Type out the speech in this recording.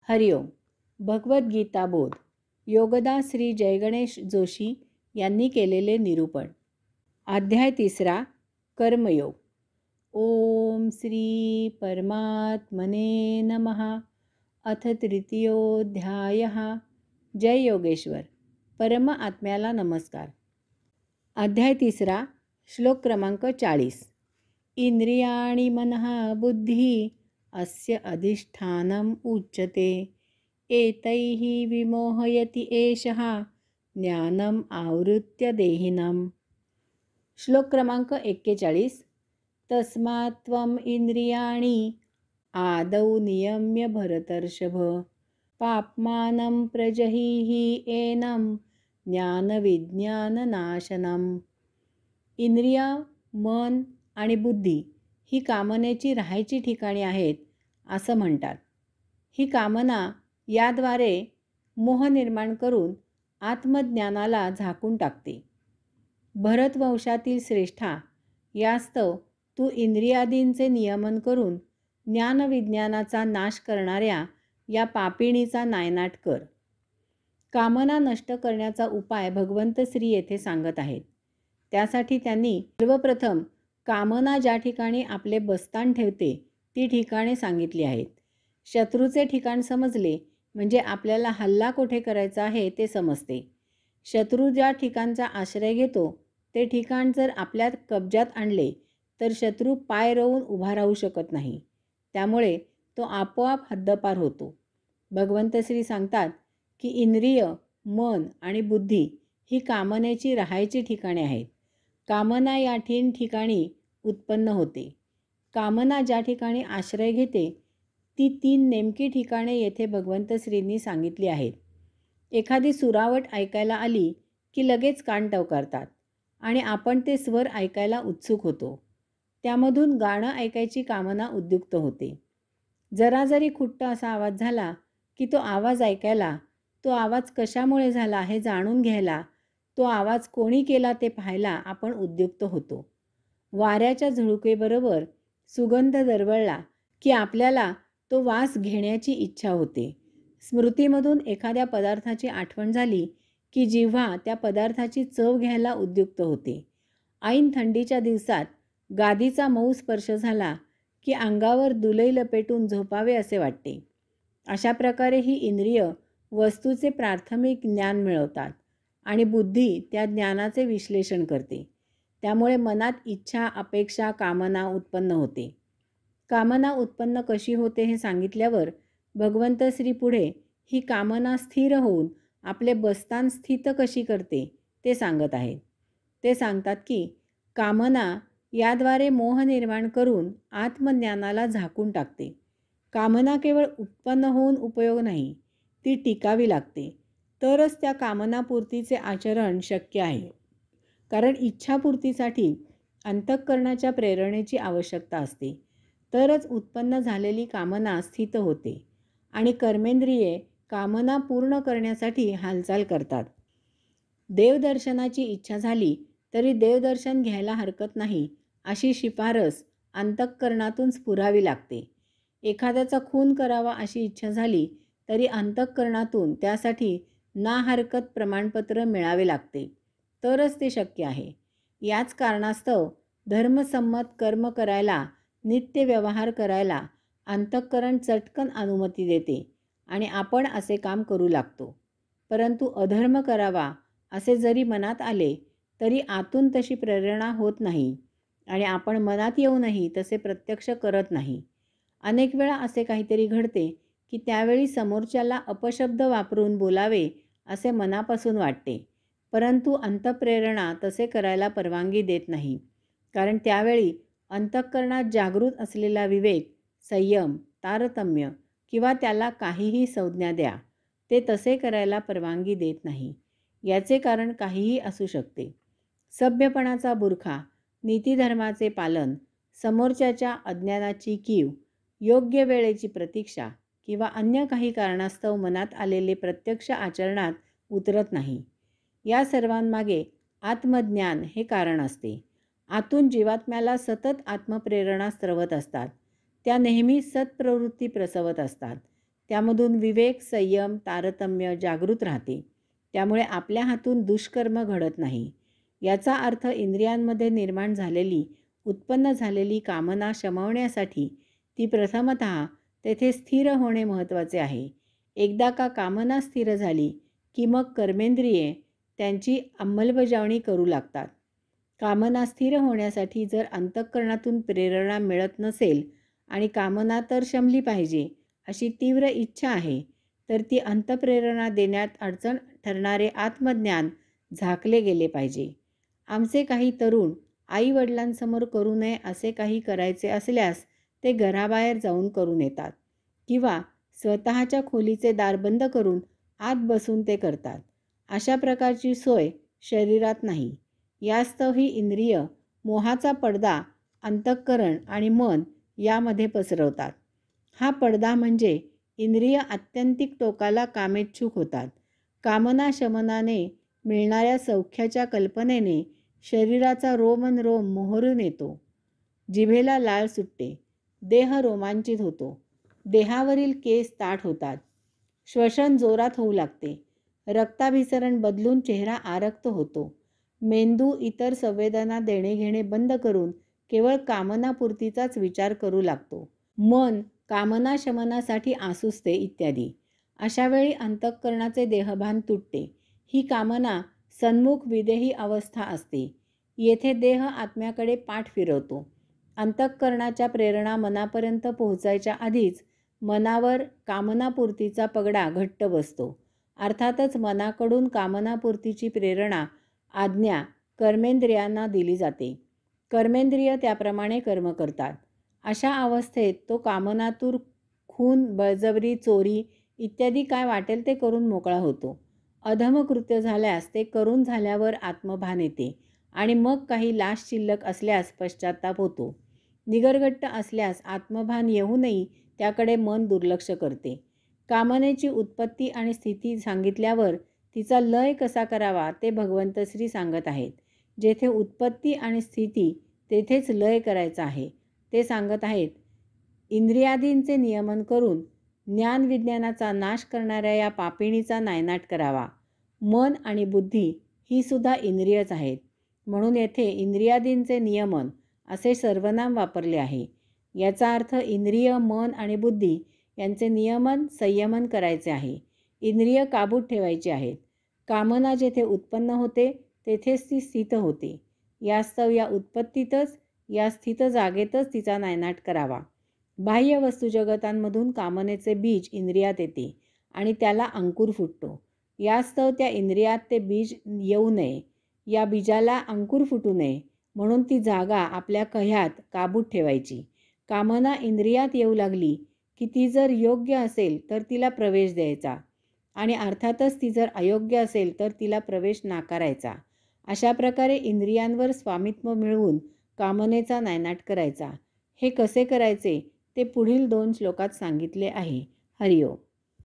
हरिओम. भगवद्गीता बोध. योगदा श्री जयगणेश जोशी यांनी केलेले निरूपण. अध्याय 3. कर्मयोग. ओम श्री परमात्मने नमः. अथ तृतीयोऽध्यायः. जय योगेश्वर. परम आत्म्याला नमस्कार. अध्याय 3. श्लोक क्रमांक 40. इंद्रियाणि मनः बुद्धी अस्य अधिष्ठानम् उच्यते. एतैः विमोहयति एषः ज्ञानम् आवृत्य देहिनम्. श्लोक क्रमांक 41. तस्मात् त्वम् इंद्रियाणि आदौ नियम्य भरतर्षभ. पाप्मानं प्रजहीहि एनं ज्ञानविज्ञाननाशनम्. इंद्रिय, मन आणि बुद्धी ही कामनेची राहायची ठिकाणे आहेत असं म्हणतात. ही कामना याद्वारे मोह निर्माण करून आत्मज्ञानाला झाकून टाकते. भरतवंशातील श्रेष्ठा, यास्तव तू इंद्रियादींचे नियमन करून ज्ञानविज्ञानाचा नाश करणाऱ्या या पापिणीचा नायनाट कर. कामना नष्ट करण्याचा उपाय भगवंत श्री येथे सांगत आहेत. त्यासाठी त्यांनी सर्वप्रथम कामना ज्या ठिकाणी आपले बस्तान ठेवते ती ठिकाणे सांगितली आहेत. शत्रूचे ठिकाण समजले म्हणजे आपल्याला हल्ला कोठे करायचा आहे ते समजते. शत्रू ज्या ठिकाणचा आश्रय घेतो ते ठिकाण जर आपल्या कब्जात आणले तर शत्रू पाय रोवून उभा राहू शकत नाही. त्यामुळे तो आपोआप हद्दपार होतो. भगवंत श्री सांगतात की इंद्रिय, मन आणि बुद्धी ही कामनेची राहायची ठिकाणे आहेत. कामना या ठिकाणी उत्पन्न होते. कामना ज्या ठिकाणी आश्रय घेते ती 3 नेमकी ठिकाणे येथे भगवंत श्रींनी सांगितली आहेत. एखादी सुरावट ऐकायला आली की लगेच कान टवकारतात आणि आपण ते स्वर ऐकायला उत्सुक होतो. त्यामधून गाणं ऐकायची कामना उद्युक्त होते. जरा जरी खुट्ट असा आवाज झाला की तो आवाज ऐकायला, तो आवाज कशामुळे झाला हे जाणून घ्यायला, तो आवाज कोणी केला ते पाहायला आपण उद्युक्त होतो. वाऱ्याच्या झुळकेबरोबर सुगंध दरवळला की आपल्याला तो वास घेण्याची इच्छा होते. स्मृतीमधून एखाद्या पदार्थाची आठवण झाली की जिव्हा त्या पदार्थाची चव घ्यायला उद्युक्त होते. ऐन थंडीच्या दिवसात गादीचा मऊ स्पर्श झाला की अंगावर दुलई लपेटून झोपावे असे वाटते. अशा प्रकारे ही इंद्रिय वस्तूचे प्राथमिक ज्ञान मिळवतात आणि बुद्धी त्या ज्ञानाचे विश्लेषण करते. त्यामुळे मनात इच्छा, अपेक्षा, कामना उत्पन्न होते. कामना उत्पन्न कशी होते हे सांगितल्यावर भगवंत श्री पुढे ही कामना स्थिर होऊन आपले बस्तान स्थित कशी करते ते सांगत आहेत. ते सांगतात की कामना याद्वारे मोह निर्माण करून आत्मज्ञानाला झाकून टाकते. कामना केवळ उत्पन्न होऊन उपयोग नाही, ती टिकावी लागते. तरच त्या कामनापूर्तीचे आचरण शक्य आहे. कारण इच्छापूर्तीसाठी अंतःकरणाच्या प्रेरणेची आवश्यकता असते. तरच उत्पन्न झालेली कामना स्थित होते आणि कर्मेंद्रिये कामना पूर्ण करण्यासाठी हालचाल करतात. देवदर्शनाची इच्छा झाली तरी देवदर्शन घ्यायला हरकत नाही अशी शिफारस अंतःकरणातून स्फुरावी लागते. एखाद्याचा खून करावा अशी इच्छा झाली तरी अंतःकरणातून त्यासाठी ना हरकत प्रमाणपत्र मिळावे लागते. तरच ते शक्य आहे. याच कारणास्तव धर्मसंमत कर्म करायला, नित्य व्यवहार करायला अंतःकरण चटकन अनुमती देते आणि आपण असे काम करू लागतो. परंतु अधर्म करावा असे जरी मनात आले तरी आतून तशी प्रेरणा होत नाही आणि आपण मनात येऊनही तसे प्रत्यक्ष करत नाही. अनेक वेळा असे काहीतरी घडते की त्यावेळी समोरच्याला अपशब्द वापरून बोलावे असे मनापासून वाटते. परंतु अंतःप्रेरणा तसे करायला परवानगी देत नाही. कारण त्यावेळी अंतःकरणात जागृत असलेला विवेक, संयम, तारतम्य किंवा त्याला काहीही संज्ञा द्या, ते तसे करायला परवानगी देत नाही. याचे कारण काहीही असू शकते. सभ्यपणाचा बुरखा, नीतिधर्माचे पालन, समोरच्याच्या अज्ञानाची कीव, योग्य वेळेची प्रतीक्षा किंवा अन्य काही कारणास्तव मनात आलेले प्रत्यक्ष आचरणात उतरत नाही. या सर्वांमागे आत्मज्ञान हे कारण असते. आतून जीवात्म्याला सतत आत्मप्रेरणा स्रवत असतात. त्या नेहमी सत्प्रवृत्ती प्रसवत असतात. त्यामधून विवेक, संयम, तारतम्य जागृत राहते. त्यामुळे आपल्या हातून दुष्कर्म घडत नाही. याचा अर्थ इंद्रियांमध्ये निर्माण झालेली, उत्पन्न झालेली कामना शमवण्यासाठी ती प्रथमतः तेथे स्थिर होणे महत्त्वाचे आहे. एकदा का कामना स्थिर झाली की मग कर्मेंद्रिये त्यांची अंमलबजावणी करू लागतात. कामना स्थिर होण्यासाठी जर अंतःकरणातून प्रेरणा मिळत नसेल आणि कामना तर शमली पाहिजे अशी तीव्र इच्छा आहे, तर ती अंतःप्रेरणा देण्यात अडचण ठरणारे आत्मज्ञान झाकले गेले पाहिजे. आमचे काही तरुण आईवडिलांसमोर करू नये असे काही करायचे असल्यास ते घराबाहेर जाऊन करून येतात किंवा स्वतःच्या खोलीचे दार बंद करून आत बसून ते करतात. अशा प्रकारची सोय शरीरात नाही. यास्तव ही इंद्रिय मोहाचा पडदा अंतःकरण आणि मन यामध्ये पसरवतात. हा पडदा म्हणजे इंद्रिय आत्यंतिक टोकाला कामेच्छुक होतात. कामना शमनाने मिळणाऱ्या सौख्याच्या कल्पनेने शरीराचा रोमनरोम मोहरून येतो. जिभेला लाळ सुटते. देह रोमांचित होतो. देहावरील केस ताठ होतात. श्वसन जोरात होऊ लागते. रक्ताभिसरण बदलून चेहरा आरक्त होतो. मेंदू इतर संवेदना देणेघेणे बंद करून केवळ कामनापूर्तीचाच विचार करू लागतो. मन कामना शमनासाठी आसुसते इत्यादी. अशावेळी अंतःकरणाचे देहभान तुटते. ही कामना सन्मुख विदेही अवस्था असते. येथे देह आत्म्याकडे पाठ फिरवतो. अंतःकरणाच्या प्रेरणा मनापर्यंत पोहोचायच्या आधीच मनावर कामनापूर्तीचा पगडा घट्ट बसतो. अर्थातच मनाकडून कामनापूर्तीची प्रेरणा, आज्ञा कर्मेंद्रियांना दिली जाते. कर्मेंद्रिय त्याप्रमाणे कर्म करतात. अशा अवस्थेत तो कामनातूर, खून, बळजबरी, चोरी इत्यादी काय वाटेल ते करून मोकळा होतो. अधमकृत्य झाल्यास ते करून झाल्यावर आत्मभान येते आणि मग काही लाश शिल्लक असल्यास पश्चात्ताप होतो. निगरगट्ट असल्यास आत्मभान येऊनही त्याकडे मन दुर्लक्ष करते. कामनेची उत्पत्ती आणि स्थिती सांगितल्यावर तिचा लय कसा करावा ते भगवंत श्री सांगत आहेत. जेथे उत्पत्ती आणि स्थिती तेथेच लय करायचा आहे. ते सांगत आहेत, इंद्रियादींचे नियमन करून ज्ञानविज्ञानाचा नाश करणाऱ्या या पापिणीचा नायनाट करावा. मन आणि बुद्धी ही सुद्धा इंद्रियच आहेत. म्हणून येथे इंद्रियादींचे नियमन असे सर्वनाम वापरले आहे. याचा अर्थ इंद्रिय, मन आणि बुद्धी यांचे नियमन, संयमन करायचे आहे. इंद्रिय काबूत ठेवायची आहेत. कामना जेथे उत्पन्न होते तेथेच ती स्थित होते. यास्तव या उत्पत्तीतच, या स्थित जागेतच तिचा नायनाट करावा. बाह्य वस्तुजगतांमधून कामनेचे बीज इंद्रियात येते आणि त्याला अंकुर फुटतो. यास्तव त्या इंद्रियात ते बीज येऊ नये, या बीजाला अंकुर फुटू नये म्हणून ती जागा आपल्या कह्यात काबूत ठेवायची. कामना इंद्रियात येऊ लागली की ती जर योग्य असेल तर तिला प्रवेश द्यायचा आणि अर्थातच ती जर अयोग्य असेल तर तिला प्रवेश नाकारायचा. अशा प्रकारे इंद्रियांवर स्वामित्व मिळवून कामनेचा नायनाट करायचा. हे कसे करायचे ते पुढील 2 श्लोकात सांगितले आहे. हरिओम.